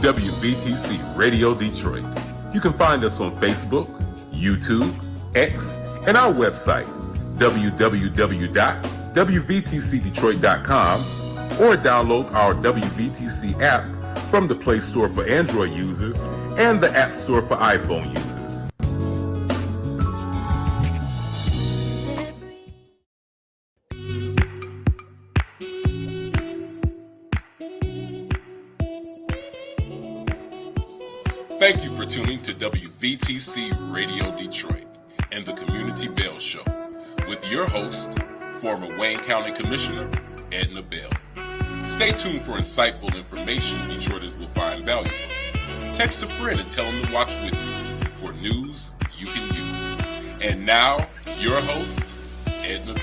WVTC Radio Detroit. You can find us on Facebook, YouTube, X, and our website, www.wvtcdetroit.com, or download our WVTC app from the Play Store for Android users and the App Store for iPhone users. Thank you for tuning to WVTC Radio Detroit and the Community Bell Show with your host, former Wayne County Commissioner, Edna Bell. Stay tuned for insightful information Detroiters will find valuable. Text a friend and tell them to watch with you for news you can use. And now, your host, Edna Bell.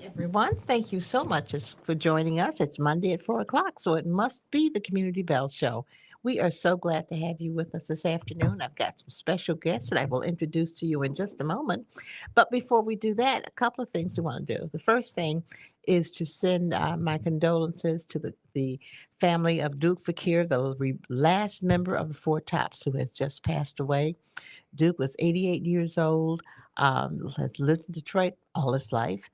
Everyone, thank you so much for joining us. It's Monday at 4 o'clock, so it must be the Community Bell Show. We are so glad to have you with us this afternoon. I've got some special guests that I will introduce to you in just a moment. But before we do that, a couple of things we want to do. The first thing is to send my condolences to the family of Duke Fakir, the last member of the Four Tops who has just passed away. Duke was 88 years old, has lived in Detroit all his life,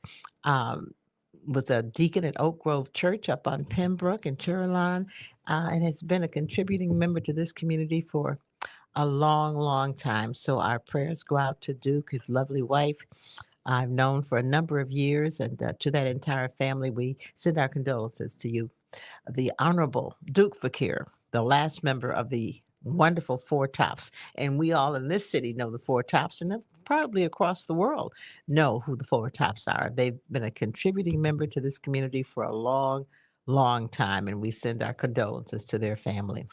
was a deacon at Oak Grove Church up on Pembroke and Churillon, and has been a contributing member to this community for a long, long time. So our prayers go out to Duke, his lovely wife. I've known for a number of years, and to that entire family, we send our condolences to you. The Honorable Duke Fakir, the last member of the wonderful Four Tops. And we all in this city know the Four Tops, and probably across the world know who the Four Tops are. They've been a contributing member to this community for a long, long time, and we send our condolences to their family.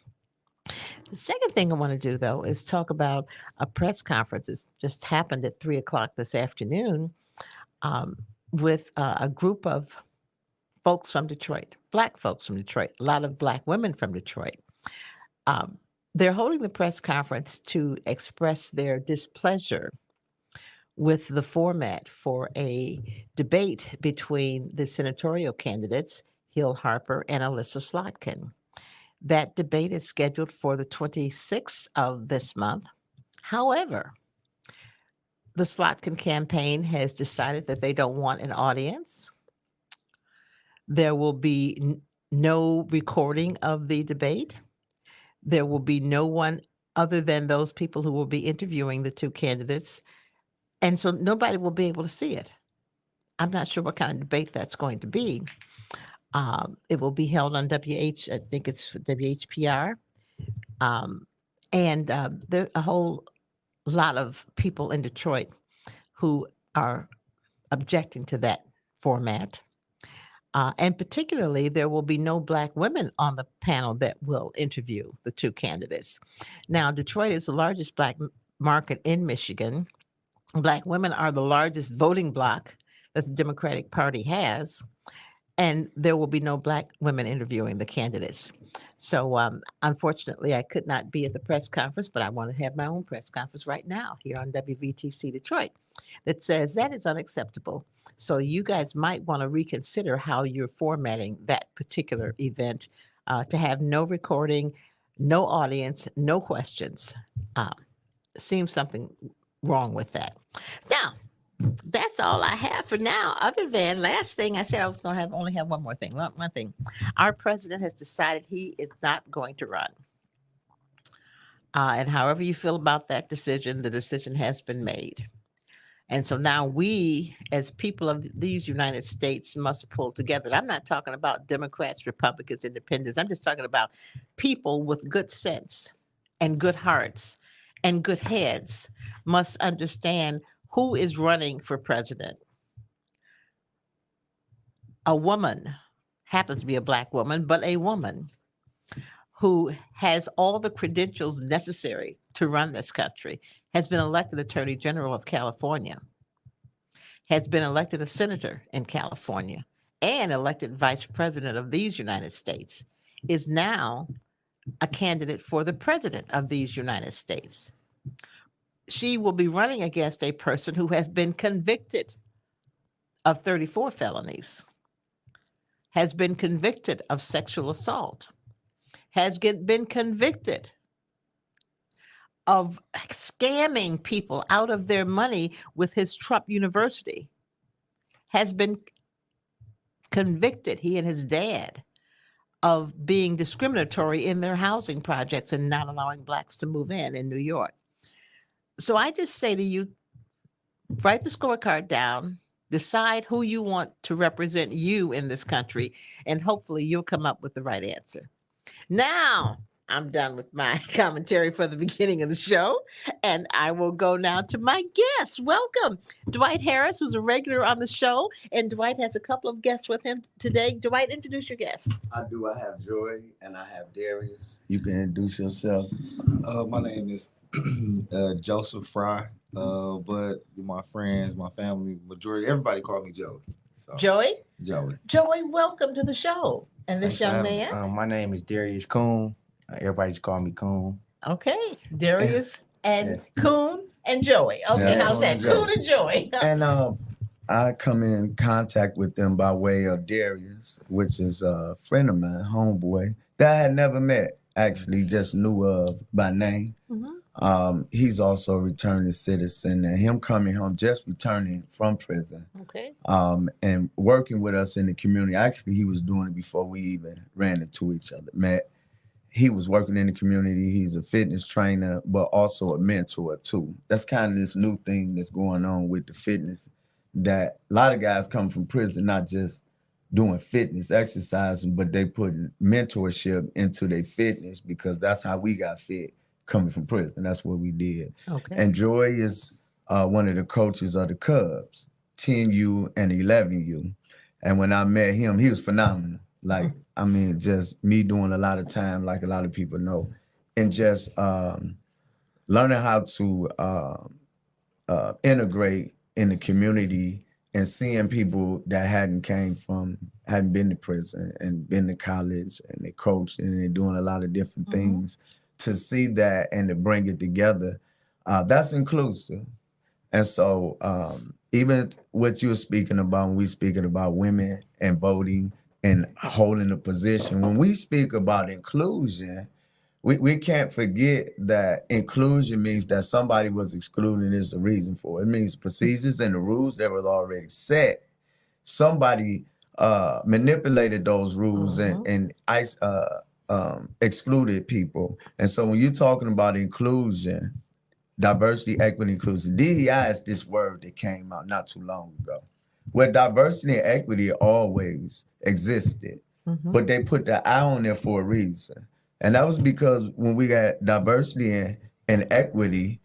The second thing I want to do, though, is talk about a press conference. It's just happened at 3 o'clock this afternoon um, with a group of folks from Detroit, Black folks from Detroit, a lot of Black women from Detroit. Um, they're holding the press conference to express their displeasure with the format for a debate between the senatorial candidates, Hill Harper and Alyssa Slotkin. That debate is scheduled for the 26th of this month. However, the Slotkin campaign has decided that they don't want an audience. There will be no recording of the debate. There will be no one other than those people who will be interviewing the two candidates. And so nobody will be able to see it. I'm not sure what kind of debate that's going to be. It will be held on I think it's WHPR. And there are a whole lot of people in Detroit who are objecting to that format. And particularly, there will be no Black women on the panel that will interview the two candidates. Now, Detroit is the largest Black market in Michigan. Black women are the largest voting bloc that the Democratic Party has, and there will be no Black women interviewing the candidates. So, unfortunately, I could not be at the press conference, but I want to have my own press conference right now here on WVTC Detroit that says that is unacceptable. So you guys might want to reconsider how you're formatting that particular event to have no recording, no audience, no questions. Seems something wrong with that. Now, that's all I have for now. Other than last thing, I said I was going to only have one more thing. One thing, our president has decided he is not going to run. And however you feel about that decision, the decision has been made. And so now we, as people of these United States, must pull together. And I'm not talking about Democrats, Republicans, Independents. I'm just talking about people with good sense and good hearts and good heads must understand who is running for president. A woman, happens to be a Black woman, but a woman who has all the credentials necessary to run this country, has been elected Attorney General of California, has been elected a senator in California, and elected Vice President of these United States, is now a candidate for the President of these United States. She will be running against a person who has been convicted of 34 felonies, has been convicted of sexual assault, has been convicted of scamming people out of their money with his Trump University, has been convicted, he and his dad, of being discriminatory in their housing projects and not allowing Blacks to move in New York. So I just say to you, write the scorecard down, decide who you want to represent you in this country, and hopefully you'll come up with the right answer. Now, I'm done with my commentary for the beginning of the show, and I will go now to my guests. Welcome, Dwight Harris, who's a regular on the show, and Dwight has a couple of guests with him today. Dwight, introduce your guests. I do. I have Joy, and I have Darius. You can introduce yourself. My name is Joseph Fry, but my friends, my family, majority, everybody call me Joey. So, Joey? Joey, welcome to the show. And this young man? My name is Darius Coon. Everybody just call me Coon. Okay, Darius and Coon and Joey. Okay, how's that? Coon and Joey. And I come in contact with them by way of Darius, which is a friend of mine, homeboy, that I had never met, actually just knew of by name. Mm-hmm. He's also a returning citizen, and him coming home, just returning from prison. Okay. And working with us in the community. Actually, he was doing it before we even ran into each other, met. He was working in the community. He's a fitness trainer, but also a mentor too. That's kind of this new thing that's going on with the fitness, that a lot of guys come from prison, not just doing fitness, exercising, but they putting mentorship into their fitness, because that's how we got fit. coming from prison. That's what we did. Okay. And Joy is one of the coaches of the Cubs, 10U and 11U. And when I met him, he was phenomenal. Like, I mean, just me doing a lot of time, like a lot of people know, and just learning how to integrate in the community and seeing people that hadn't been to prison and been to college and they coach and they're doing a lot of different things, to see that and to bring it together, that's inclusive. And so even what you were speaking about, when we speaking about women and voting and holding a position, when we speak about inclusion, we can't forget that inclusion means that somebody was excluded is the reason for it. It means procedures and the rules that were already set. Somebody manipulated those rules and excluded people. And so when you're talking about inclusion, diversity, equity, inclusion, DEI is this word that came out not too long ago, where diversity and equity always existed, but they put the I on there for a reason. And that was because when we got diversity and equity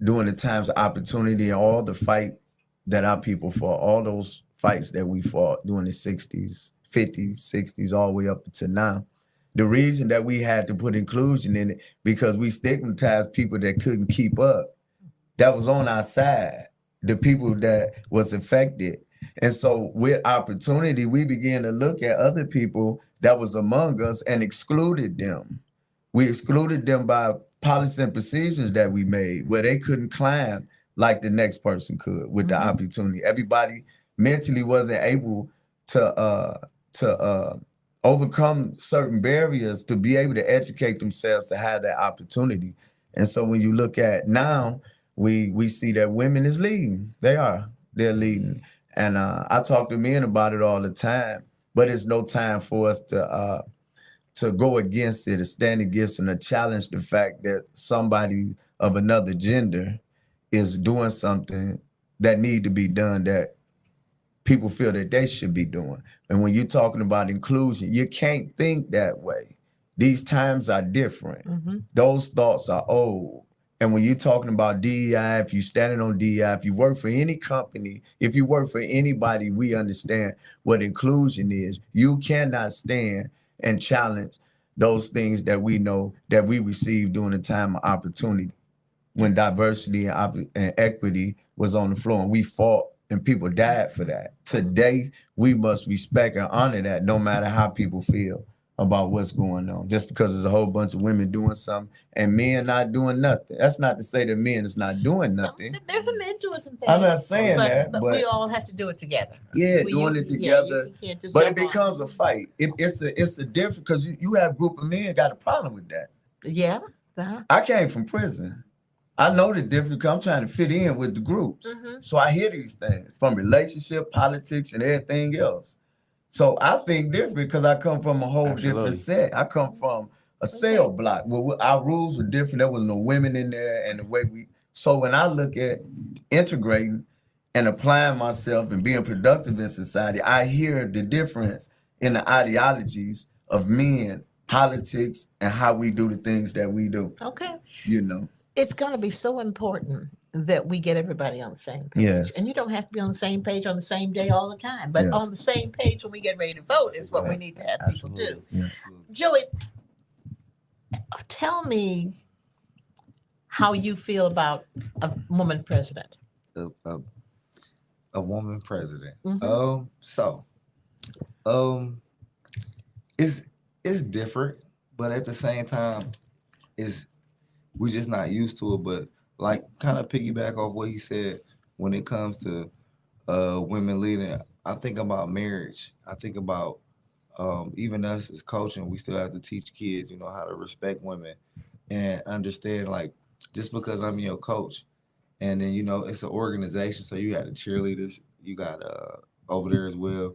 during the times of opportunity and all the fights that our people fought, all those fights that we fought during the 60s, 50s, 60s, all the way up to now, the reason that we had to put inclusion in it, because we stigmatized people that couldn't keep up. That was on our side, the people that was affected. And so with opportunity, we began to look at other people that was among us and excluded them. We excluded them by policies and procedures that we made where they couldn't climb like the next person could with the opportunity. Everybody mentally wasn't able to overcome certain barriers to be able to educate themselves to have that opportunity. And so when you look at now, we see that women is leading. They're leading. And I talk to men about it all the time, but it's no time for us to go against it, to stand against it, and to challenge the fact that somebody of another gender is doing something that need to be done that people feel that they should be doing. And when you're talking about inclusion, you can't think that way. These times are different. Those thoughts are old. And when you're talking about DEI, if you're standing on DEI, if you work for any company, if you work for anybody, we understand what inclusion is. You cannot stand and challenge those things that we know that we received during the time of opportunity, when diversity and equity was on the floor, and we fought and people died for that. Today, we must respect and honor that, no matter how people feel about what's going on. Just because there's a whole bunch of women doing something and men not doing nothing. That's not to say that men is not doing nothing. There's a men doing some things. I'm not saying that, but we all have to do it together. Yeah, doing it together. You can't just But it jump on. becomes a fight. It's a different, because you have a group of men got a problem with that. Yeah. I came from prison. I know the difference because I'm trying to fit in with the groups. So I hear these things from relationship, politics, and everything else. So I think different because I come from a whole different set. I come from a cell block where our rules were different. There was no women in there, and the way so when I look at integrating and applying myself and being productive in society, I hear the difference in the ideologies of men, politics, and how we do the things that we do. Okay. You know. It's going to be so important that we get everybody on the same page. Yes. And you don't have to be on the same page on the same day all the time, but Yes. on the same page when we get ready to vote is what we need to have people do. Yes. Joey, tell me how you feel about a woman president. A woman president. Mhm. It's different, but at the same time, we're just not used to it. But like, kind of piggyback off what he said when it comes to women leading. I think about marriage. I think about even us as coaching. We still have to teach kids, how to respect women and understand. Like, just because I'm your coach, and then it's an organization, so you got the cheerleaders, you got over there as well,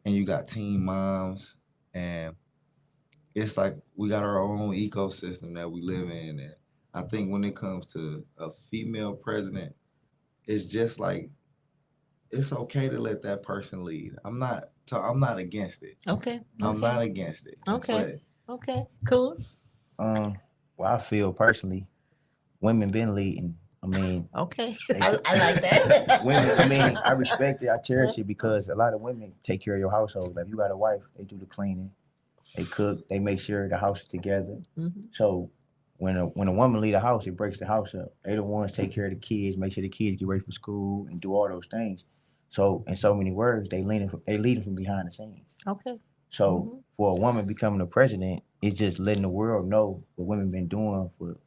and you got teen moms, and it's like we got our own ecosystem that we live in. And I think when it comes to a female president, it's just like, it's okay to let that person lead. I'm not against it. Okay. I'm not against it. Okay. Okay. Cool. Well, I feel personally, women been leading. I mean, Okay, they, I like that. women. I mean, I respect it. I cherish it because a lot of women take care of your household. Like you got a wife, they do the cleaning, they cook, they make sure the house is together. Mhm. So when a woman leave the house, it breaks the house up. They the ones take care of the kids, make sure the kids get ready for school, and do all those things. So in so many words, they leading from behind the scenes. Okay. So Mhm. for a woman becoming a president, it's just letting the world know what women been doing for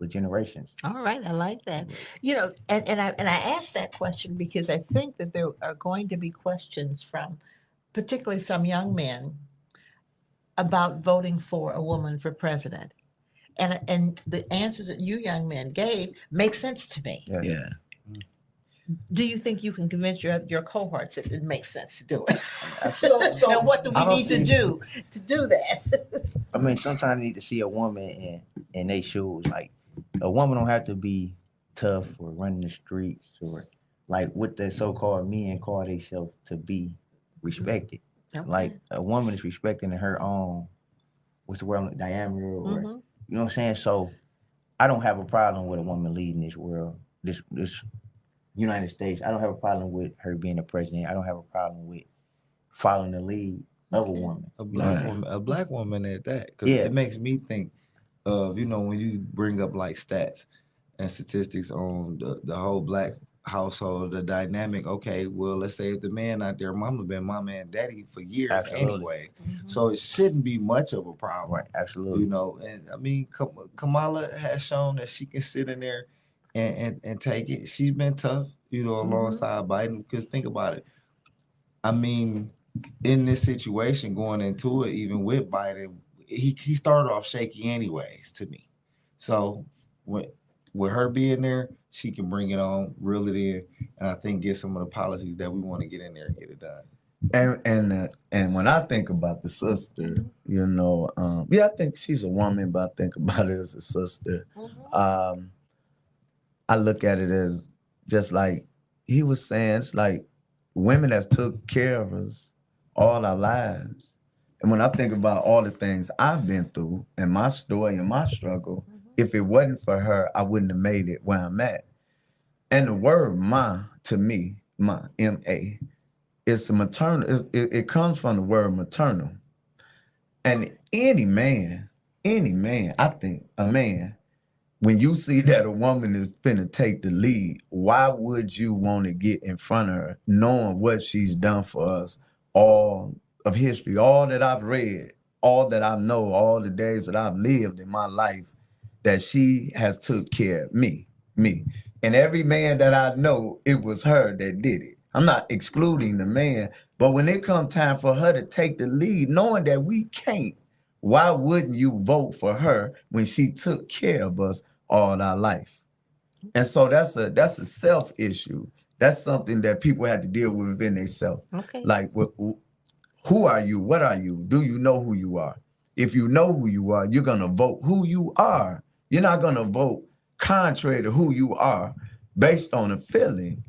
generations. All right, I like that. You know, and I asked that question because I think that there are going to be questions from particularly some young men about voting for a woman for president. And the answers that you young men gave make sense to me. Yes. Yeah. Do you think you can convince your cohorts that it makes sense to do it? So And what do we I don't need to see- do to do that? I mean, sometimes you need to see a woman in their shoes. Like a woman don't have to be tough or running the streets or like what the so-called men call themselves to be respected. Okay. Like a woman is respecting her own what's the word diameter or Mhm. you know what I'm saying. So I don't have a problem with a woman leading this world, this United States. I don't have a problem with her being the president. I don't have a problem with following the lead of a Okay. woman. a You know black what I'm saying? woman, a black woman at that, because Yeah. it makes me think of when you bring up like stats and statistics on the whole black household, the dynamic. Okay, well, let's say if the man out there, mama been mama and daddy for years Absolutely. anyway, Mhm. so it shouldn't be much of a problem. Right, absolutely. And I mean, Kamala has shown that she can sit in there and take it. She's been tough, alongside Biden. Because think about it. I mean, in this situation, going into it, even with Biden, he started off shaky anyways to me. So with her being there, she can bring it on, reel it in, and I think get some of the policies that we want to get in there and get it done. And when I think about the sister, I think she's a woman, but I think about it as a sister. Mhm. I look at it as just like he was saying, it's like women have took care of us all our lives. And when I think about all the things I've been through and my story and my struggle, if it wasn't for her, I wouldn't have made it where I'm at. And the word ma to me, ma, M-A, it's a maternal, it comes from the word maternal. And any man, I think a man, when you see that a woman is finna take the lead, why would you want to get in front of her, knowing what she's done for us, all of history, all that I've read, all that I know, all the days that I've lived in my life, that she has took care of me. And every man that I know, it was her that did it. I'm not excluding the man, but when it come time for her to take the lead, knowing that we can't, why wouldn't you vote for her when she took care of us all our life? And so that's a self issue. That's something that people have to deal with within themselves. Okay. Like, who are you? What are you? Do you know who you are? If you know who you are, you're gonna vote who you are. You're not gonna vote contrary to who you are based on a feeling.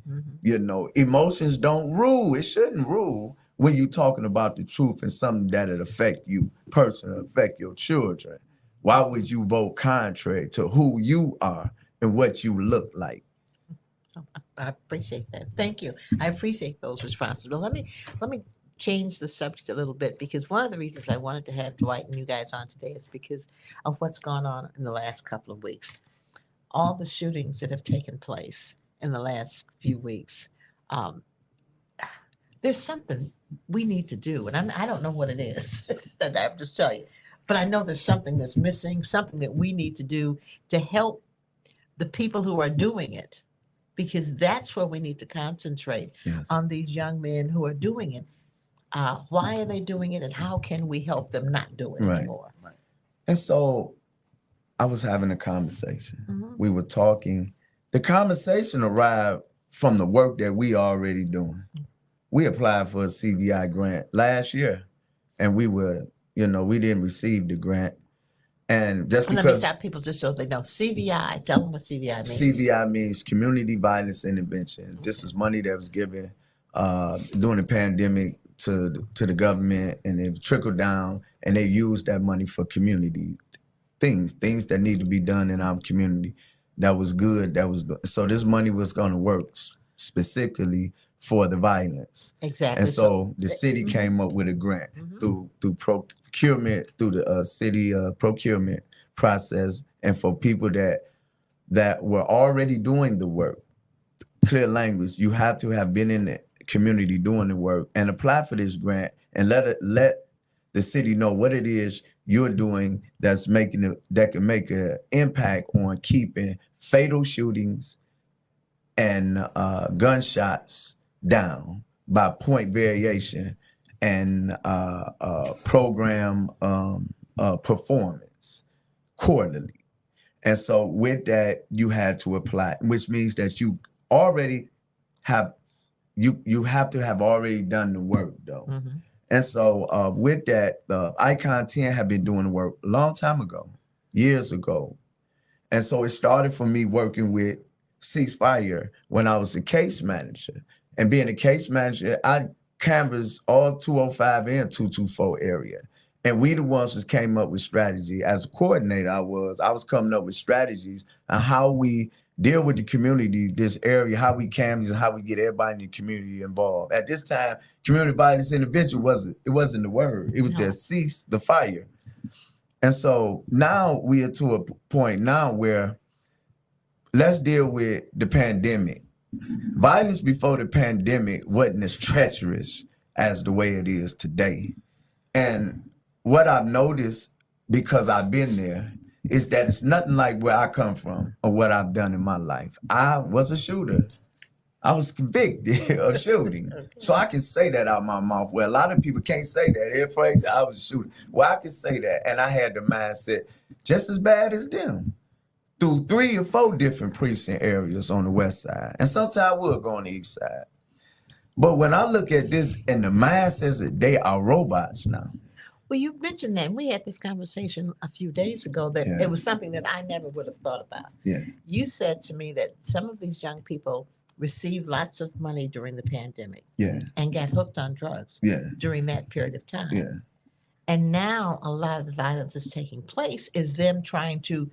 Emotions don't rule. It shouldn't rule when you're talking about the truth and something that'll affect you personally, affect your children. Why would you vote contrary to who you are and what you look like? I appreciate that. Thank you. I appreciate those responses. But let me change the subject a little bit because one of the reasons I wanted to have Dwight and you guys on today is because of what's gone on in the last couple of weeks. All the shootings that have taken place in the last few weeks. Um, there's something we need to do, and I don't know what it is. That I have to tell you, but I know there's something that's missing, something that we need to do to help the people who are doing it, because that's where we need to concentrate Yes. on these young men who are doing it. Why are they doing it, and how can we help them not do it Right. anymore? And so I was having a conversation. Mhm. We were talking. The conversation arrived from the work that we already doing. We applied for a CVI grant last year, and we didn't receive the grant. And just Let me because stop people just so they know. CVI, tell them what CVI means. CVI means Community Violence Intervention. This is money that was given during the pandemic to the government, and it trickled down, and they used that money for community things that need to be done in our community. That was good. So this money was going to work specifically for the violence. Exactly. And so the city Mhm. came up with a grant Mhm. through procurement, through the city procurement process, and for people that were already doing the work. Clear language. You have to have been in the community doing the work and apply for this grant and let the city know what it is you're doing that can make an impact on keeping fatal shootings and gunshots down by point variation and program performance quarterly. And so with that, you had to apply, which means that you already have you have to have already done the work though. Mhm. And so with that, Icon 10 had been doing the work a long time ago, years ago. And so it started for me working with Ceasefire when I was a case manager. And being a case manager, I canvassed all 205 and 224 area. And we the ones that came up with strategy. As a coordinator, I was coming up with strategies on how we deal with the community, this area, how we canvass and how we get everybody in the community involved. At this time, community violence intervention wasn't the word. It was No. just cease the fire. And so now we are to a point now where let's deal with the pandemic. Violence before the pandemic wasn't as treacherous as the way it is today. And what I've noticed, because I've been there, is that it's nothing like where I come from or what I've done in my life. I was a shooter. I was convicted of shooting. So I can say that out of my mouth. Well, a lot of people can't say that. They're afraid that I was a shooter. Well, I can say that. And I had the mindset just as bad as them through 3 or 4 different precinct areas on the west side. And sometimes we'll go on the east side. But when I look at this, and the mind says that they are robots now. Well, you mentioned that. And we had this conversation a few days ago that Yeah. it was something that I never would have thought about. Yeah. You said to me that some of these young people received lots of money during the pandemic Yeah. and got hooked on drugs Yeah. during that period of time. Yeah. And now a lot of the violence that's taking place is them trying to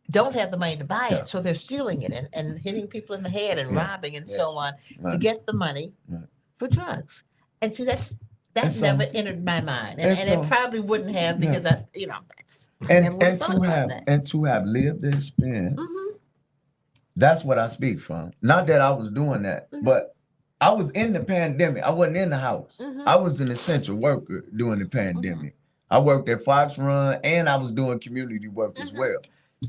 don't have the money to buy Yeah. it. So they're stealing it and hitting people in the head and Yeah. robbing and Yeah. so on to Right. get the money Right. for drugs. And see, that And so- never entered my mind. And, and and so- it probably wouldn't have Yeah. because I And never would've and thought to about have that. and to have lived the experience. Mhm. That's what I speak from. Not that I was doing that, Mhm. but I was in the pandemic. I wasn't in the house. Mhm. I was an essential worker during the pandemic. I worked at Fox Run and I was doing community work as Mhm. well.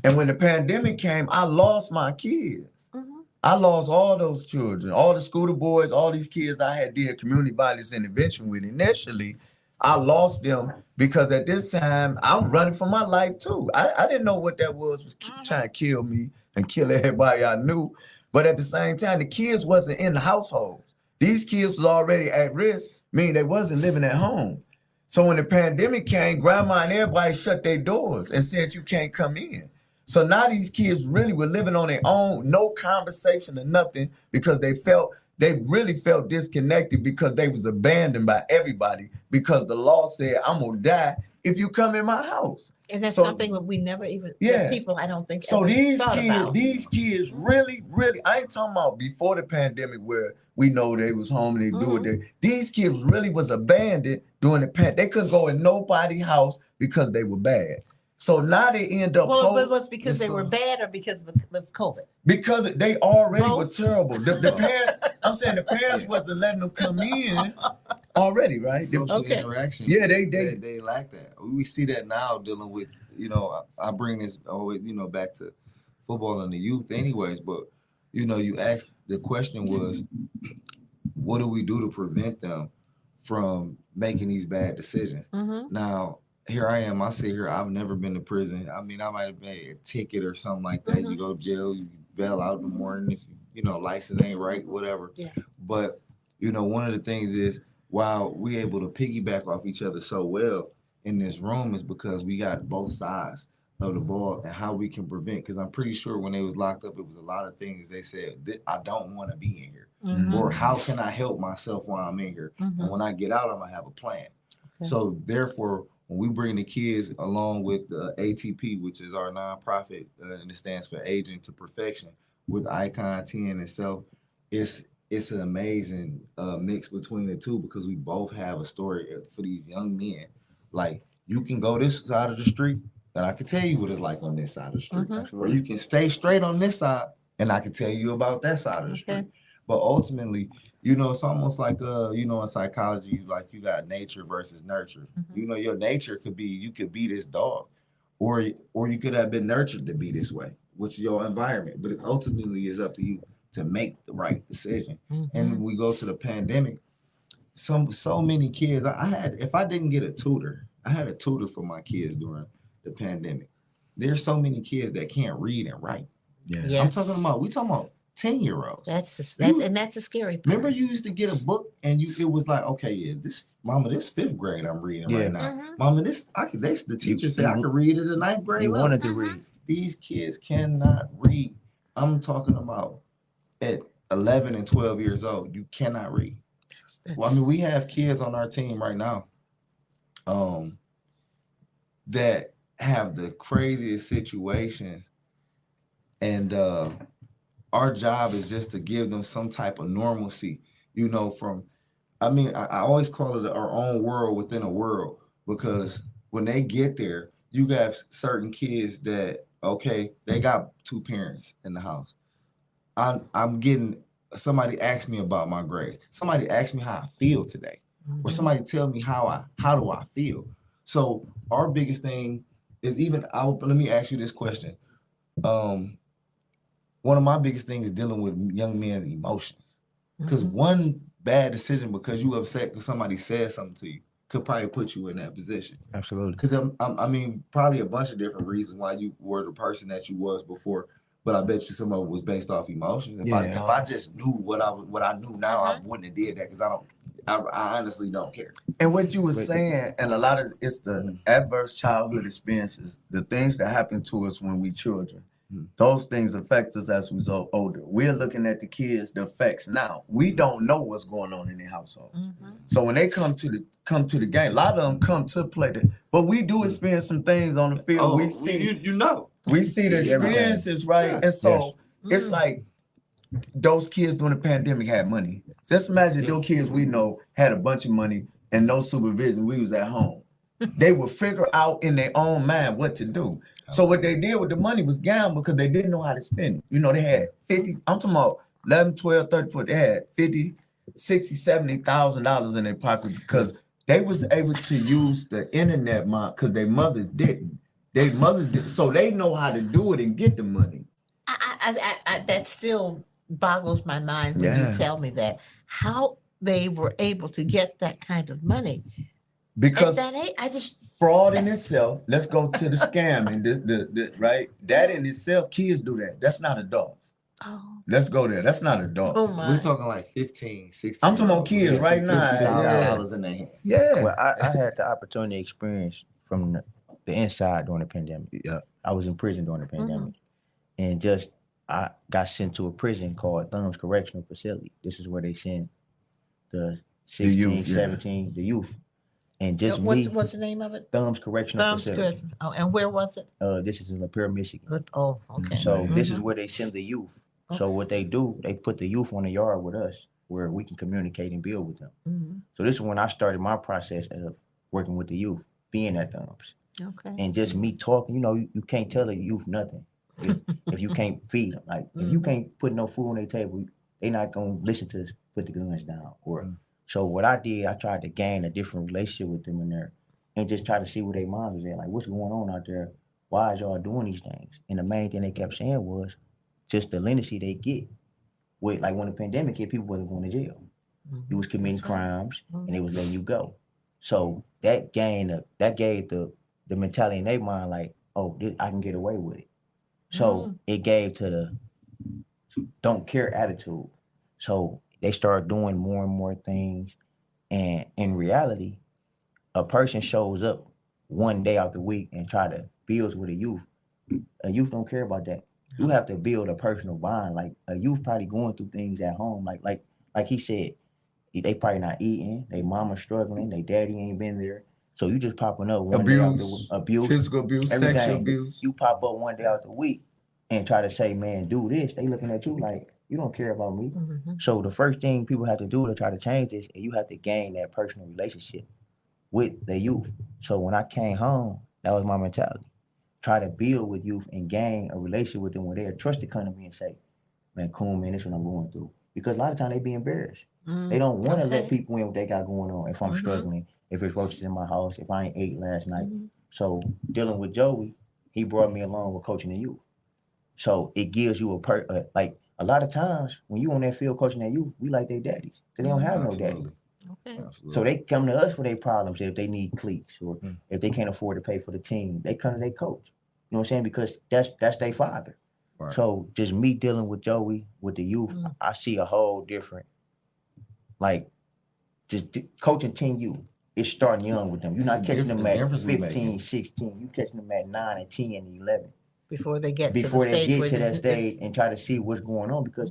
And when the pandemic came, I lost my kids. Mhm. I lost all those children, all the scooter boys, all these kids I had did community violence intervention with initially. I lost them because at this time I'm running for my life too. I didn't know what that was trying to kill me and kill everybody I knew. But at the same time, the kids wasn't in the households. These kids was already at risk, meaning they wasn't living at home. So when the pandemic came, grandma and everybody shut their doors and said you can't come in. So now these kids really were living on their own, no conversation or nothing, because they really felt disconnected because they was abandoned by everybody because the law said, I'm gonna die if you come in my house. And that's So- something that we never even, Yeah. that people I don't think So ever these thought about. kids really, I ain't talking about before the pandemic where we know they was home and they do it. These kids really was abandoned during the pandemic. They couldn't go in nobody's house because they were bad. So now they end up Well, it was because and they were so- bad or because of the COVID. because they already were Both. terrible. The parents, I'm saying the parents wasn't letting them come in already, right? Social Okay. interaction. Yeah, they lack that. We see that now dealing with, I bring this always, back to football and the youth anyways, but you asked, the question was, what do we do to prevent them from making these bad decisions? Mm-hmm. Now, here I am, I sit here, I've never been to prison. I mean, I might have made a ticket or something like that. You go to jail, you bail out in the morning if license ain't right, whatever. Yeah. But one of the things is, while we able to piggyback off each other so well in this room is because we got both sides of the ball and how we can prevent. Because I'm pretty sure when they was locked up, it was a lot of things they said, I don't want to be in here. Mm-hmm. Or how can I help myself while I'm in here? Mhm. And when I get out, I'm going to have a plan. Okay. So therefore, when we bring the kids along with the ATP, which is our nonprofit, and it stands for Aging to Perfection, with Icon 10 and Self, it's an amazing mix between the two because we both have a story for these young men. Like, you can go this side of the street, and I can tell you what it's like on this side of the street. Mhm. Or you can stay straight on this side, and I can tell you about that side of the Okay. street. But ultimately, you know, it's almost like you know, in psychology, like you got nature versus nurture. Mhm. You know, your nature could be you could be this dog, or you could have been nurtured to be this way, which is your environment. But it ultimately is up to you to make the right decision. Mhm. And when we go to the pandemic, so many kids. I had, if I didn't get a tutor, I had a tutor for my kids during the pandemic. There's so many kids that can't read and write. Yeah. Yes. I'm talking about, we talking about 10-year-olds. That's You- and that's a scary part. Remember, you used to get a book and it was like, okay, yeah, this mama, this 5th grade I'm reading Yeah. right now. Mhm. Mama, the teacher said I could read it in 9th grade He level. wanted to Uh-huh. read. These kids cannot read. I'm talking about at 11 and 12 years old, you cannot read. Well, I mean, we have kids on our team right now, that have the craziest situations, and our job is just to give them some type of normalcy. You know, I always call it our own world within a world, because when they get there, you got certain kids that, okay, they got 2 parents in the house. I'm getting, somebody asked me about my grades. Somebody asked me how I feel today, or Mhm. somebody tell me how do I feel. So our biggest thing is, even let me ask you this question. One of my biggest things is dealing with young men's emotions, because Mhm. one bad decision because you upset because somebody said something to you could probably put you in that position. Absolutely. Because I mean, probably a bunch of different reasons why you were the person that you was before, but I bet you some of it was based off emotions. If I just knew what I knew now, I wouldn't have did that, because I honestly don't care. And what you were But- saying, and a lot of it's the adverse childhood experiences, the things that happen to us when we children. Those things affect us as we get older. We're looking at the kids, the effects now. We don't know what's going on in their household. Mhm. So when they come to the game, a lot of them come to play but we do experience some things on the field. We see you know. we see the Everything. experiences, right? Yeah. And so it's Mm. like those kids during the pandemic had money. Just imagine those kids we know had a bunch of money and no supervision. We was at home. They would figure out in their own mind what to do. So what they did with the money was gamble, because they didn't know how to spend it. You know, they had 50, I'm talking about 11, 12, 34, they had 50, 60, $70,000 in their pocket, because they was able to use the internet, because their mothers didn't. Their mothers did, so they know how to do it and get the money. That still boggles my mind when Yeah. you tell me that, how they were able to get that kind of money. Because At that age, I just fraud in itself, let's go to the scam and the right, that in itself, kids do that. That's not adults. oh Let's go there. That's not adults. oh my. We're talking like 15, 16. I'm talking about kids right now. $50,000 in their hand. Yeah. Well, I had the opportunity to experience from the inside during the pandemic. Yeah. I was in prison during the pandemic, and I got sent to a prison called Thumbs Correctional Facility. This is where they send the 16, youth, yeah. 17, the youth, and just me. What's the name of it? Thumbs Correctional Thumbs Facility. good. Oh, and where was it? This is in Lapeer, Michigan. Good. Oh, okay. So this is Mhm. where they send the youth. So what they do, they put the youth on the yard with us, where we can communicate and build with them. Mhm. So this is when I started my process of working with the youth, being at Thumbs. Okay. And just me talking, you can't tell the youth nothing if you can't feed them. Like if you Mhm. can't put no food on their table, they not gonna listen to us put the guns down. So what I did, I tried to gain a different relationship with them in there, and just try to see where their minds was at. Like, what's going on out there? Why is y'all doing these things? And the main thing they kept saying was just the leniency they get with, like, when the pandemic hit, people wasn't going to jail. You was committing That's right. crimes, and they was letting you go. So that gave the mentality in their mind, like, oh, I can get away with it. So it gave to the don't care attitude. So they started doing more and more things. And in reality, a person shows up one day out the week and try to build with a youth. A youth don't care about that. You have to build a personal bond. Like a youth probably going through things at home. Like he said, they probably not eating. They mama struggling. They daddy ain't been there. So you just popping up one day out the abuse, physical abuse, everything. sexual abuse. You pop up one day out the week and try to say, man, do this. They looking at you like you don't care about me. Mhm. So the first thing people have to do to try to change this, is you have to gain that personal relationship with the youth. So when I came home, that was my mentality. Try to build with youth and gain a relationship with them where they're trusted come to me and say, man, cool, man, this is what I'm going through. Because a lot of times they be embarrassed. They don't want to let Okay. people in what they got going on. If I'm Mhm. struggling, if it's roaches in my house, if I ain't ate last night. Mhm. So dealing with Joey, he brought me along with coaching the youth. So it gives you like a lot of times when you on that field coaching that youth, we like their daddies because they don't have no daddy. Absolutely. Okay. Absolutely. So they come to us for their problems if they need cleats or Mm. if they can't afford to pay for the team. They come to their coach. You know what I'm saying? Because that's their father. Right. So just me dealing with Joey with the youth, Mm. I see a whole different, like just coaching 10U. It's starting young with them. You're It's not a catching them different- at difference we 15, making. 16. You catching them at 9 and 10 and 11 Before they get before to the they stage get where to that this- stage and try to see what's going on because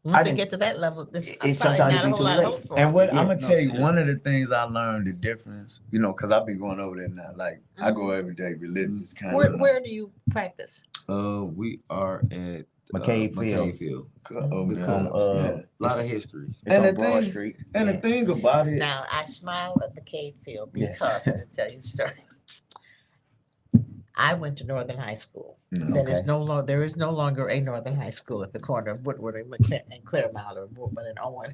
once I they didn't- get to that level, this it- probably sometimes not it a be whole too lot of late. hope for And them. what Yeah, I'm gonna no, tell you, seriously. one of the things I learned the difference, because I've been going over there now. Like I go every day, religious kind Where of. where do you practice? We are at McCabe Field. Field. Oh, The man. Cubs. Yeah. A lot of history. It's And on the Broad thing- Street. And Yeah. the thing about it, Now I smile at McCabe Field Yeah. because I'm gonna tell you a story. I went to Northern High School. Mm, There is okay. there is no longer a Northern High School at the corner of Woodward and Claremont or Woodman and Owen.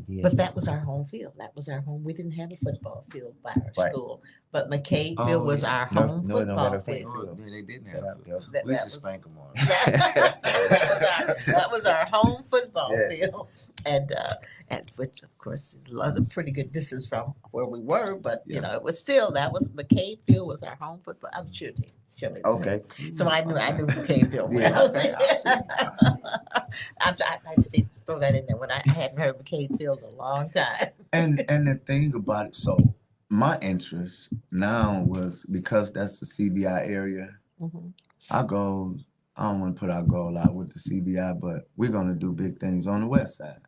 Yeah. But that was our home field. That was our home. We didn't have a football field by our Right. school, but McCabe Oh, Field was yeah. our No- home no, football no, field. Oh, yeah, they didn't have That- it. that- We used that to was- spank them on. That was our home football Yeah. field, and which of course is a pretty good distance from where we were, but you Yeah. know it was still that was McCabe Field was our home football. I'm sure team. Okay. So I knew McCabe Field well. Yeah, okay, I see, I just need to throw that in there when I hadn't heard McCabe Field in a long time. and the thing about it, so my interest now was because that's the CBI area. Mhm. Our goal, I don't want to put our goal out with the CBI, but we're gonna do big things on the west side.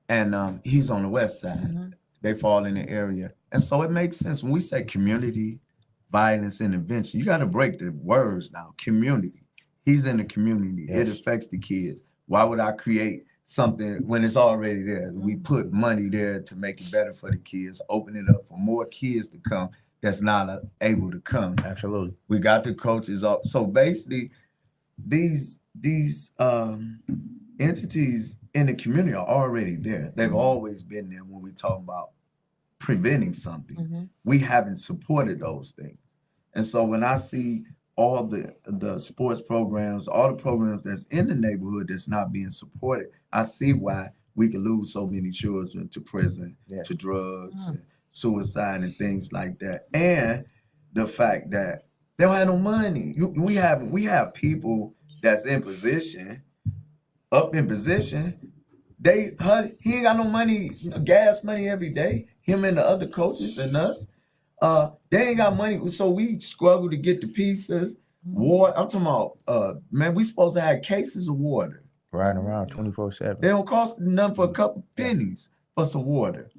And he's on the west side. Mhm. They fall in the area. And so it makes sense when we say community violence intervention, you got to break the words now. Community. He's in the community. It Yes. affects the kids. Why would I create something when it's already there? We put money there to make it better for the kids, open it up for more kids to come that's not able to come. Absolutely. We got the coaches up. So basically, these entities in the community are already there. They've always been there when we talk about preventing something. Mhm. We haven't supported those things. And so when I see all the sports programs, all the programs that's in the neighborhood that's not being supported, I see why we can lose so many children to prison, Yeah. to drugs, and suicide and things like that. And the fact that they don't have no money. We have people that's in position, up in position. He ain't got no money, gas money every day. Him and the other coaches and us. They ain't got money, so we struggle to get the pieces. Water. I'm talking about man, we supposed to have cases of water. Riding around 24/7. They don't cost nothing for a couple pennies for some water.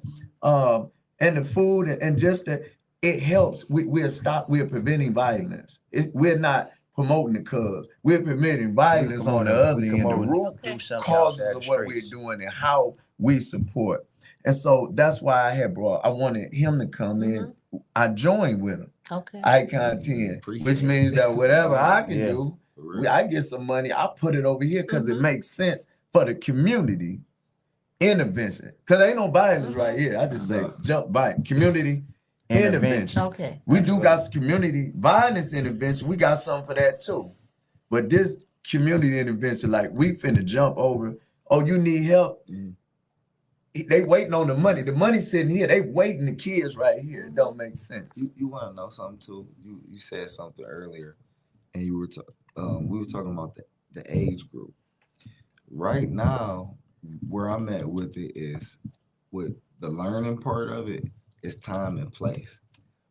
And the food and just that it helps. We're preventing violence. We're not promoting the Cubs. We're preventing violence on the other end. The root causes of what we're doing and how we support. And so that's why I wanted him to come in. I joined with him. Okay. Icon 10, Appreciate which it. means that whatever I can Yeah. do, For real. I get some money, I put it over here because it makes sense for the community intervention. Because ain't no violence right here. I just say jump by community intervention. Okay. We do got some community violence intervention. We got something for that too. But this community intervention, like we finna jump over. Oh, you need help? They waiting on the money. The money's sitting here. They waiting the kids right here. It don't make sense. You want to know something too? You said something earlier, and we were talking about the age group. Right now, where I'm at with it is with the learning part of it is time and place,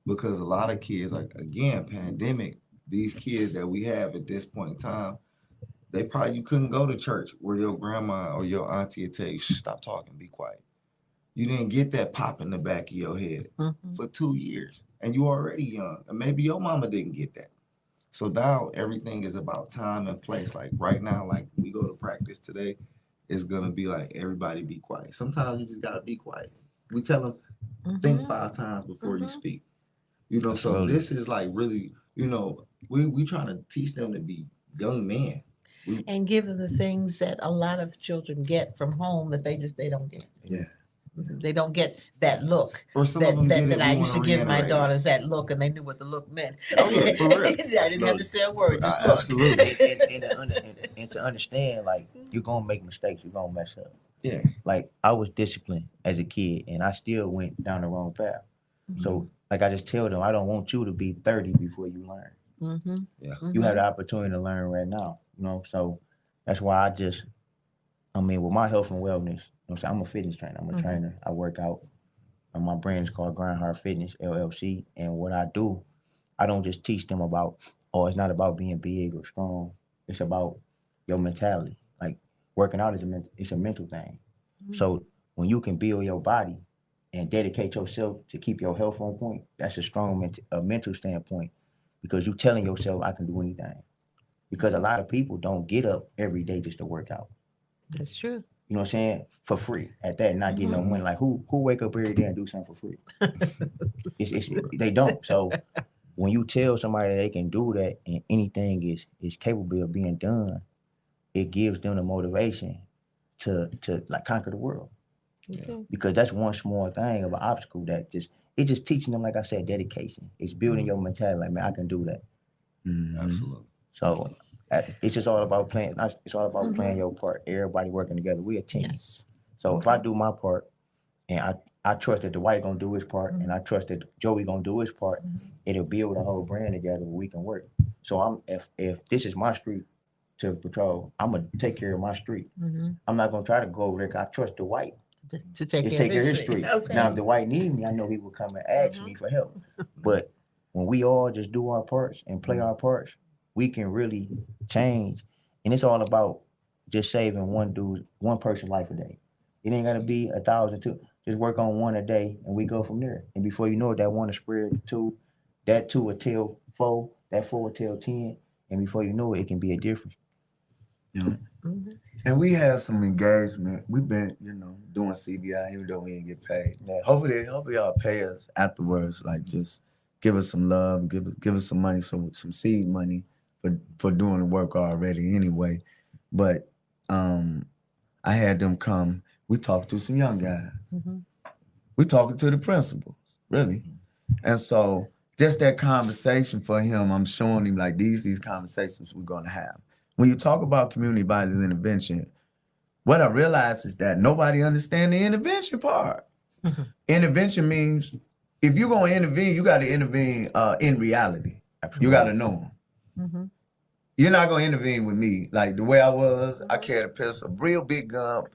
because a lot of kids, like again, pandemic, these kids that we have at this point in time, you couldn't go to church where your grandma or your auntie would tell you, stop talking, be quiet. you didn't get that pop in the back of your head Mhm. for 2 years, and you already young, and maybe your mama didn't get that. So now everything is about time and place. Like right now, like we go to practice today, it's gonna be like everybody be quiet. Sometimes you just gotta be quiet. We tell them think Mhm. 5 times before you Mhm. speak. You know, so Absolutely. this is like really, you know, we trying to teach them to be young men. And give them the things that a lot of children get from home that they don't get. Yeah. They don't get that look Or some of them get that it. I We used want to to give my reiterate it. daughters, that look, and they knew what the look meant. Oh, yeah, for real. I didn't have to say a word, just look. Absolutely. And to understand, like, you're gonna make mistakes, you're gonna mess up. Yeah. Like, I was disciplined as a kid, and I still went down the wrong path. So, like I just tell them, I don't want you to be 30 before you learn. Mm-hmm. Yeah. You have the opportunity to learn right now, you know. So that's why with my health and wellness, you know what I'm saying, I'm a fitness trainer. I'm a trainer. I work out. And my brand is called Grind Hard Fitness LLC. And what I do, I don't just teach them about, oh, it's not about being big or strong. It's about your mentality. Like, working out it's a mental thing. So when you can build your body and dedicate yourself to keep your health on point, that's a strong mental standpoint, because you're telling yourself, I can do anything. Because a lot of people don't get up every day just to work out. That's true. You know what I'm saying? For free at that, not getting no money. Like, who wake up every day and do something for free? They don't. So when you tell somebody they can do that and anything is capable of being done, it gives them the motivation to like conquer the world. Okay. Because that's one small thing of an obstacle that it's just teaching them, like I said, dedication. It's building your mentality. Like, man, I can do that. Absolutely. So it's just all about playing. It's all about playing your part. Everybody working together. We a team. Yes. So if I do my part, and I trust that Dwight gonna do his part, and I trust that Joey gonna do his part, it'll build a whole brand together where we can work. So if this is my street to patrol, I'm gonna take care of my street. I'm not gonna try to go over there 'cause I trust Dwight To take to care take care of of his his street. Okay. Now if Dwight need me, I know he will come and ask me for help. But when we all just do our parts and play our parts, we can really change. And it's all about just saving one person's life a day. It ain't gotta be 1,000 too. Just work on one a day and we go from there. And before you know it, that one will spread to 2, that 2 will tell 4, that 4 will tell 10. And before you know it, it can be a difference. Yeah. And we have some engagement. We've been, doing CBI even though we didn't get paid. Yeah. Hopefully y'all pay us afterwards. Like, just give us some love, give us some money, some seed money for doing the work already anyway. But I had them come. We talked to some young guys. We talking to the principals, really. And so just that conversation for him, I'm showing him like these conversations we're gonna have. When you talk about community violence intervention, what I realize is that nobody understands the intervention part. Intervention means if you're gonna intervene, you gotta intervene in reality. You gotta know them. You're not gonna intervene with me like the way I was. I carried a pistol, real big gun.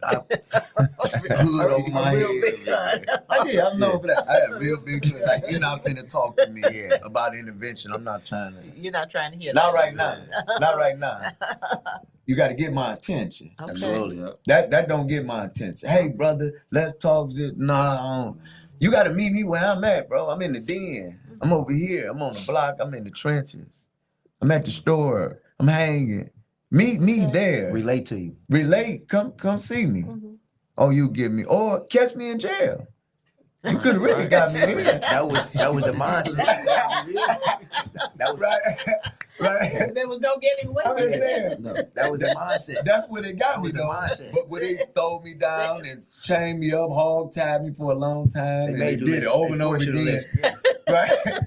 Hood over my head. big gun. I did. I'm known for that. I had a real big gun. Like, you're not finna talk to me about intervention. I'm not trying to. You're not trying to hear Not that. right now. Not right now. You got to get my attention. Okay. Absolutely. That don't get my attention. Hey, brother, let's talk. Nah, you got to meet me where I'm at, bro. I'm in the den. I'm over here. I'm on the block. I'm in the trenches. I'm at the store. I'm hanging. Meet me there. Relate to you. Relate. Come see me. Oh, you get me. Or catch me in jail. You could have really got me in. That was the mindset. That was Right. There was no getting away I'm with just it. saying. that was the mindset. That's what it got That me was the though. mindset. But when they throw me down and chain me up, hog tied me for a long time, and they you did it listen. over They and over force you to again. listen. Right?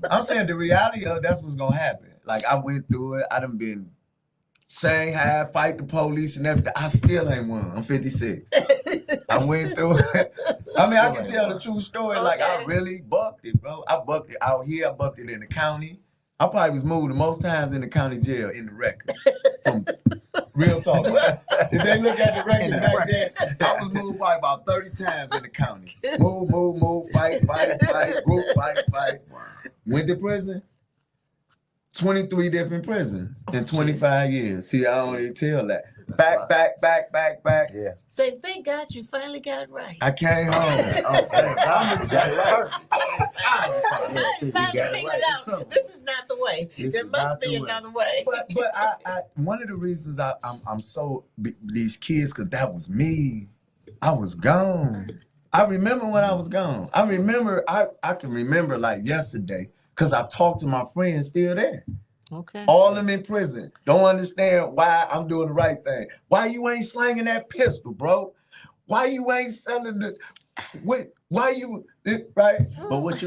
I'm saying the reality of that's what's gonna happen. Like, I went through it. I done been Shanghai, fight the police and everything. I still ain't won. I'm 56. I went through it. I mean, I can tell the true story. Like, I really bucked it, bro. I bucked it out here. I bucked it in the county. I probably was moved the most times in the county jail in the record. From real talk. If they look at the record back there, I was moved probably about 30 times in the county. Move, fight, group, fight. Went to prison. 23 different prisons in 25 years. See, I don't even tell that. back. Yeah. Say, thank God you finally got it right. I came home. Oh, thank God. I'm Got it right. I you finally got it figured right. it out. This is not the way. This There is must not be the way. another way. But I one of the reasons I'm so these kids, because that was me. I was gone. I remember when I was gone. I remember I can remember like yesterday because I talked to my friends still there. Okay. All them in prison. Don't understand why I'm doing the right thing. Why you ain't slinging that pistol, bro? Why you ain't selling the why you right? But what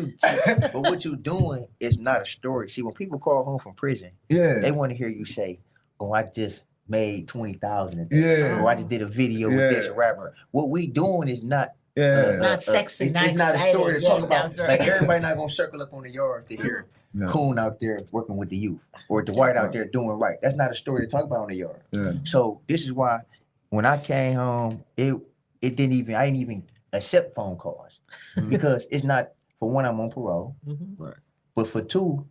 you doing is not a story. See, when people call home from prison, Yeah. they want to hear you say, "Oh, I just made 20,000 Yeah. or I just did a video with this Yeah. rapper." What we doing is not Yeah. Not sexy, it's not not a story to exciting. talk Yeah, about. that's Like right. everybody not gonna circle up on the yard to hear No. Coon out there working with the youth or Dwight out there doing right. That's not a story to talk about on the yard. Yeah. So this is why when I came home, I didn't even accept phone calls because it's not, for one, I'm on parole, Mhm. but for two,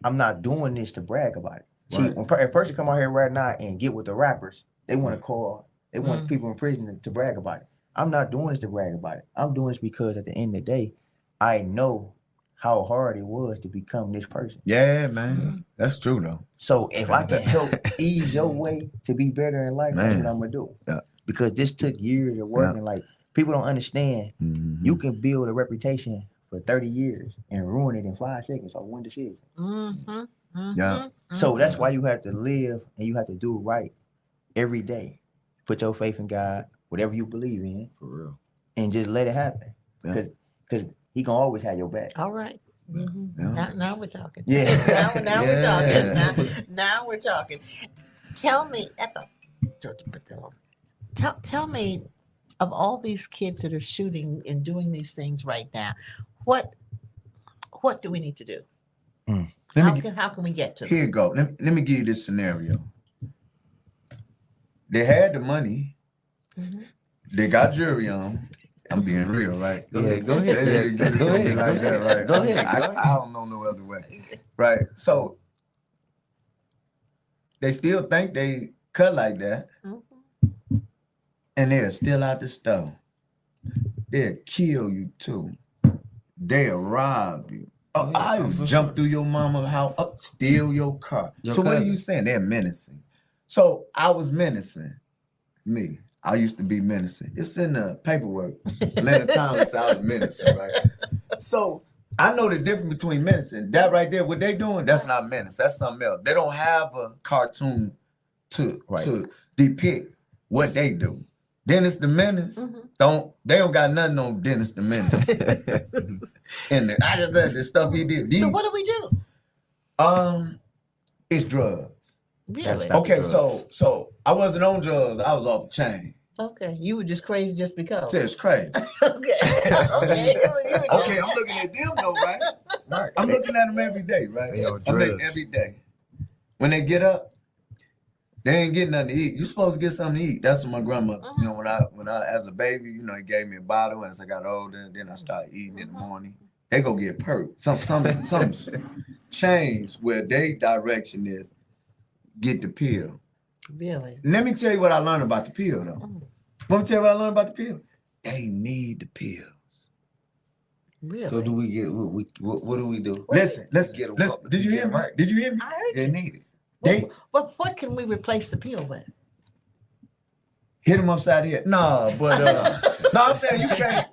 I'm not doing this to brag about it. See, Right. when a person come out here right now and get with the rappers, they want to call, they want people in prison to brag about it. I'm not doing this to brag about it. I'm doing this because at the end of the day, I know how hard it was to become this person. Yeah, man. That's true though. So if I can help ease your way to be better in life, that's Man. what I'm gonna do. Yeah. Because this took years of working. Like people don't understand. Mhm. You can build a reputation for 30 years and ruin it in 5 seconds or one decision. Mhm. Mhm. Yeah. So that's why you have to live and you have to do right every day. Put your faith in God, whatever you believe in, For real. and just let it happen. Yeah. Because he gonna always have your back. All right. Mhm. Yeah. Now we're talking. Yeah. Now we're Yeah. talking. Now we're talking. Tell me, tell me, of all these kids that are shooting and doing these things right now, what do we need to do? How can we get to them? Here you go. Let me give you this scenario. They had the money. Mhm. They got jury on. I'm being real, right? Go ahead. Go ahead. It's Go gonna be ahead. like that, right? Go ahead. I don't know no other way. Right. So they still think they cut like that, Mhm. and they're still out the store. They'll kill you too. They'll rob you. Oh, I jump through your mama's house, steal your car. Your So what are cousin. you saying? They're menacing. So I was menacing. Me. I used to be menacing. It's in the paperwork. Leonard Thomas, I was menacing, right? So I know the difference between menacing. That right there, what they doing, that's not menace. That's something else. They don't have a cartoon to depict what they do. Dennis the Menace, they don't got nothing on Dennis the Menace. And the stuff he did. So what do we do? It's drugs. Really? Okay, so I wasn't on drugs. I was off the chain. Okay, you were just crazy just because. It's crazy. Okay. Okay. Okay, I'm looking at them though, right? Right. I'm looking at them every day, right? They on I'm looking drugs. every day. When they get up, they ain't getting nothing to eat. You're supposed to get something to eat. That's what my grandmother, you know, when I as a baby, you know, he gave me a bottle, and as I got older, then I started eating in the morning. They go get perked. Something changed where their direction is get the pill. Really? Let me tell you what I learned about the pill, though. Let me tell you what I learned about the pill. They need the pills. Really? So do we get what do we do? Listen. Get 'em up. Did you hear me? Right. Did you hear me? I heard They you. need it. They What can we replace the pill with? hit them upside the head. No, but no, I'm saying you can't.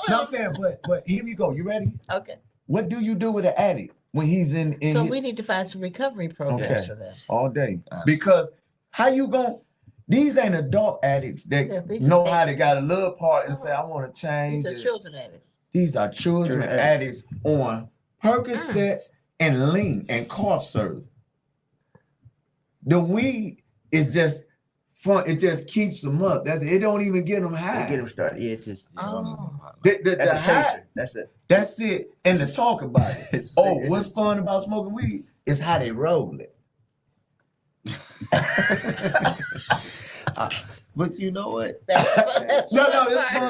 No, I'm saying, but here we go. You ready? Okay. What do you do with an addict when he's in So his- we need to find some recovery programs Okay. for them. all day? Absolutely. Because how you going? These ain't adult addicts that Yeah, these know are how they got a little part and say, I want to change These are it. children addicts. These are children Children addicts on Percocets and lean and cough syrup. The weed is just fun. It just keeps them up. It don't even get them They high. get them started. Yeah, it's just Oh. The that's a high, chaser. That's it. that's it. And to talk about it. It's- Oh, it's- what's fun about smoking weed is how they roll it. But you know what? That's No, what it's I'm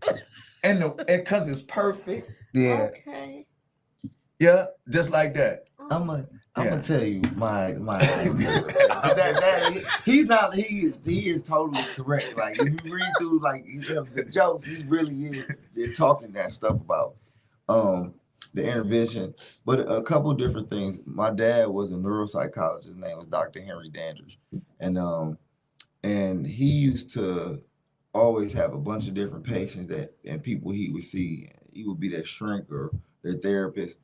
fun. And because it's perfect. Yeah. Okay. Yeah, just like that. I'm Yeah. gonna tell you my idea. He is totally correct. Like if you read through like the jokes, he really is. They're talking that stuff about the intervention, but a couple different things. My dad was a neuropsychologist. His name was Dr. Henry Dandridge, and he used to always have a bunch of different patients and people he would see. He would be their shrink or their therapist.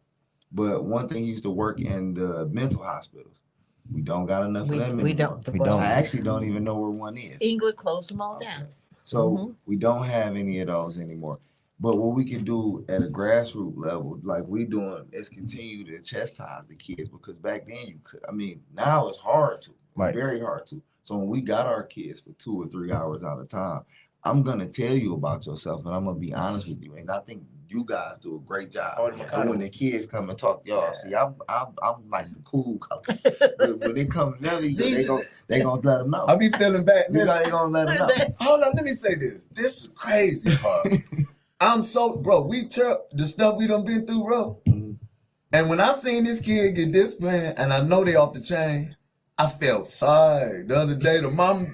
But one thing, he used to work in the mental hospitals. We don't got enough of them anymore. We don't. We don't. I actually don't even know where one is. England closed them all down. So we don't have any of those anymore. But what we can do at a grassroots level, like we doing, is continue to chastise the kids, because back then you could. I mean, now it's hard to, Right. very hard to. So when we got our kids for 2 or 3 hours at a time, I'm gonna tell you about yourself, and I'm gonna be honest with you. And I think you guys do a great job. And when the kids come and talk, y'all see, I'm like the cool coach. But when they come together, they gonna let them know. I be feeling bad. You know, they gonna let them know. Hold on, let me say this. This is crazy, part. I'm so, bro, we took the stuff we done been through, bro. Mhm. And when I seen this kid get disciplined, and I know they off the chain, I felt sorry. The other day, the mom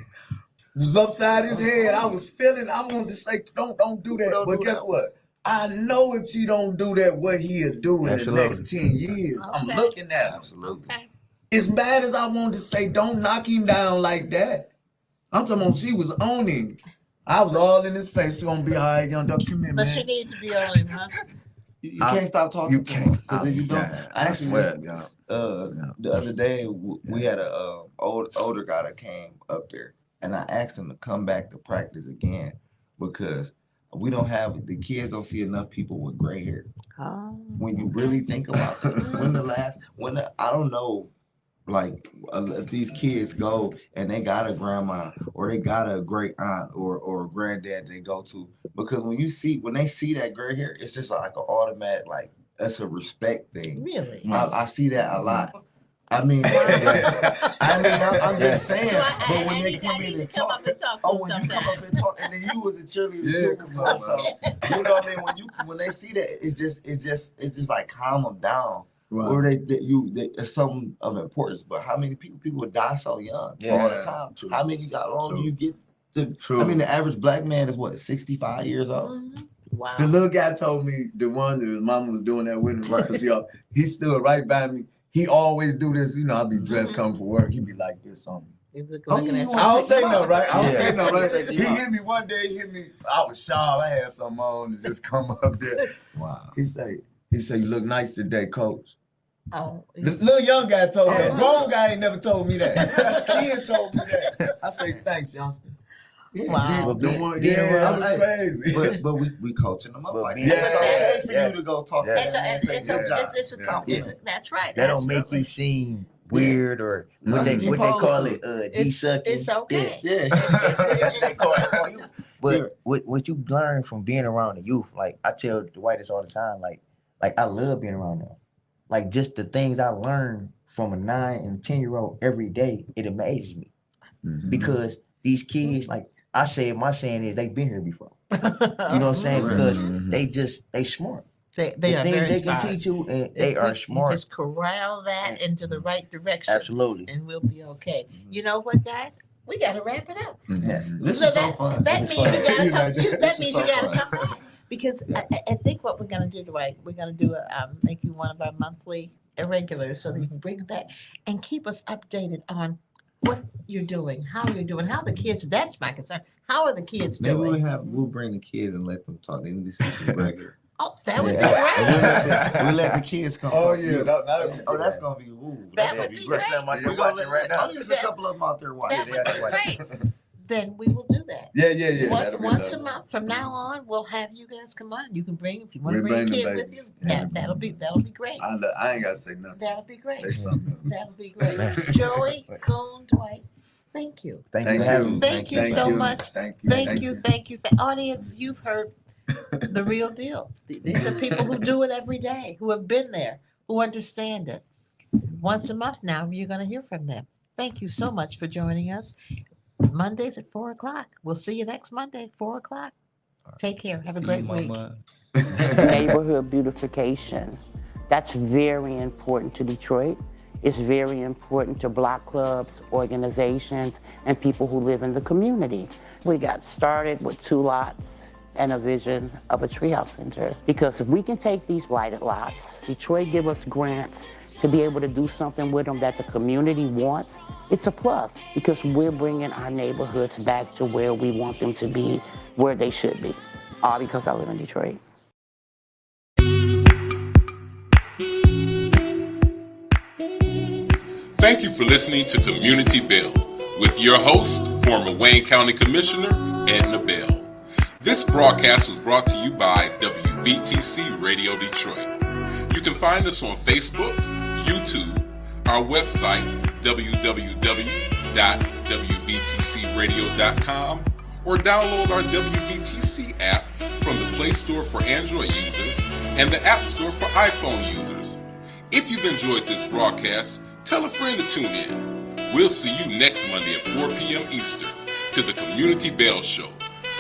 was upside his head. I was feeling, I wanted to say, don't do that. But guess what? I know if she don't do that, what he'll do in the next 10 years. I'm Okay. looking at him. Absolutely. Okay. As bad as I wanted to say, don't knock him down like that. I'm talking about she was owning. I was all in his face. It's gonna be all right, young duck. Come here, But you man. need to be on him, huh? You can't stop talking. You to him, can't. because if you don't, Yeah, I I actually swear, the other day we had a older guy that came up there, and I asked him to come back to practice again, because we don't have, the kids don't see enough people with gray hair. Oh, When you really think about it, I don't know, like if these kids go and they got a grandma or they got a great aunt or a granddad they go to, because when they see that gray hair, it's just like an automatic, like that's a respect thing. really? I see that a lot. I mean, I'm just saying. So but when I they need come to in and come talk, up and talk to oh, him when you come sometime. up and talk, and then you was a cheerleader Yeah, too come before, on, so you know what I mean. When they see that, it's just like calm them down, Right. or they it's something of importance. But how many people die so young all the Yeah, time? true. How many got long True. you get to? True. I mean, the average black man is what, 65 years old. Mhm. Wow. The little guy told me, the one that his mama was doing that with him, Right. because he stood right by me. He always do this, you know, I be dressed coming for work. He be like this on me. You look Oh, looking you at want- I don't say no, right? I don't Yeah. say no, right? Yeah. He hit me one day, I was sharp. I had something on to just come up there. Wow. He say, you look nice today, coach. Oh, The little young guy told me that. Oh. Grown guy ain't never told me that. Kid told me that. I say, thanks, youngster. Wow. The one, Yeah, that was crazy. But we coaching them up But like be- that. It's okay for Yeah. you to go talk to Yeah. them and say It's good a- job. it's a Yeah. compliment. That's right. That don't make absolutely. you seem weird or what That's they what what they you call supposed it It's- de-sucking. it's okay. Yeah. That's what they call it for you. But Yeah. what you learn from being around the youth, like I tell Dwight this all the time, like I love being around them. Like just the things I learn from a 9 and 10-year-old every day, it amazes me. Mhm. Because these kids, like I said, my saying is they've been here before. You know what I'm saying? Correct. Because Mhm. they smart. They The are things very they smart. can teach you, and If they are we smart. Just corral that into the right direction, Absolutely. and we'll be okay. You know what, guys? We got to wrap it up. Mhm. This So is so that- fun. That This means is you fun. gotta come. This That is means so you gotta fun. come back, because Yeah. I think what we're gonna do, Dwight, we're gonna do make you one of our monthly irregulars, so that you can bring it back and keep us updated on what you're doing, how you're doing, how the kids. That's my concern. How are the kids Maybe doing? we'll bring the kids and let them talk. They need to see some regular. Oh, that would Yeah. be great. We'll let the kids come. Oh, talk to yeah. you. That'd be Oh, that's great. gonna be ooh. That That's gonna would be be great. great. Something like We're you're gonna watching let- right now. Oh, there's a couple of them out there watching. That would be great. Then we will do that. Yeah. That'll be Once a lovely. month from now on, we'll have you guys come on. You can bring, if you want to We'll bring a bring the kid with you. babies. Yeah, Yeah. that'll be great. I ain't gotta say nothing. That'll be great. They something else. That'll be great. Joey, Coon, Dwight, thank you. Thank Thank you for having you. me. Thank you Thank so you. much. Thank you. Thank you. Audience, you've heard the real deal. These are people who do it every day, who have been there, who understand it. Once a month now, you're going to hear from them. Thank you so much for joining us. Mondays at 4:00. We'll see you next Monday at 4:00. Take care. Have a See great you, week. mama. Neighborhood beautification That's very important to Detroit. It's very important to block clubs, organizations, and people who live in the community. We got started with 2 lots and a vision of a treehouse center. Because if we can take these blighted lots, Detroit give us grants to be able to do something with them that the community wants, it's a plus because we're bringing our neighborhoods back to where we want them to be, where they should be. All because I live in Detroit. Thank you for listening to Community Bell with your host, former Wayne County Commissioner, Edna Bell. This broadcast was brought to you by WVTC Radio Detroit. You can find us on Facebook, YouTube, our website, www.wvtcradio.com, or download our WVTC app from the Play Store for Android users and the App Store for iPhone users. If you've enjoyed this broadcast, tell a friend to tune in. We'll see you next Monday at 4 p.m. Eastern to the Community Bell Show,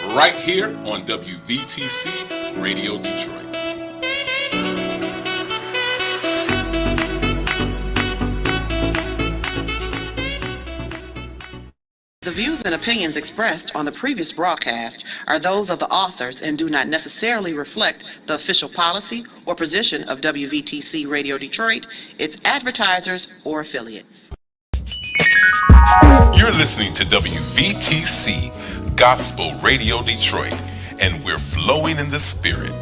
right here on WVTC Radio Detroit. The views and opinions expressed on the previous broadcast are those of the authors and do not necessarily reflect the official policy or position of WVTC Radio Detroit, its advertisers, or affiliates. You're listening to WVTC Gospel Radio Detroit, and we're flowing in the Spirit.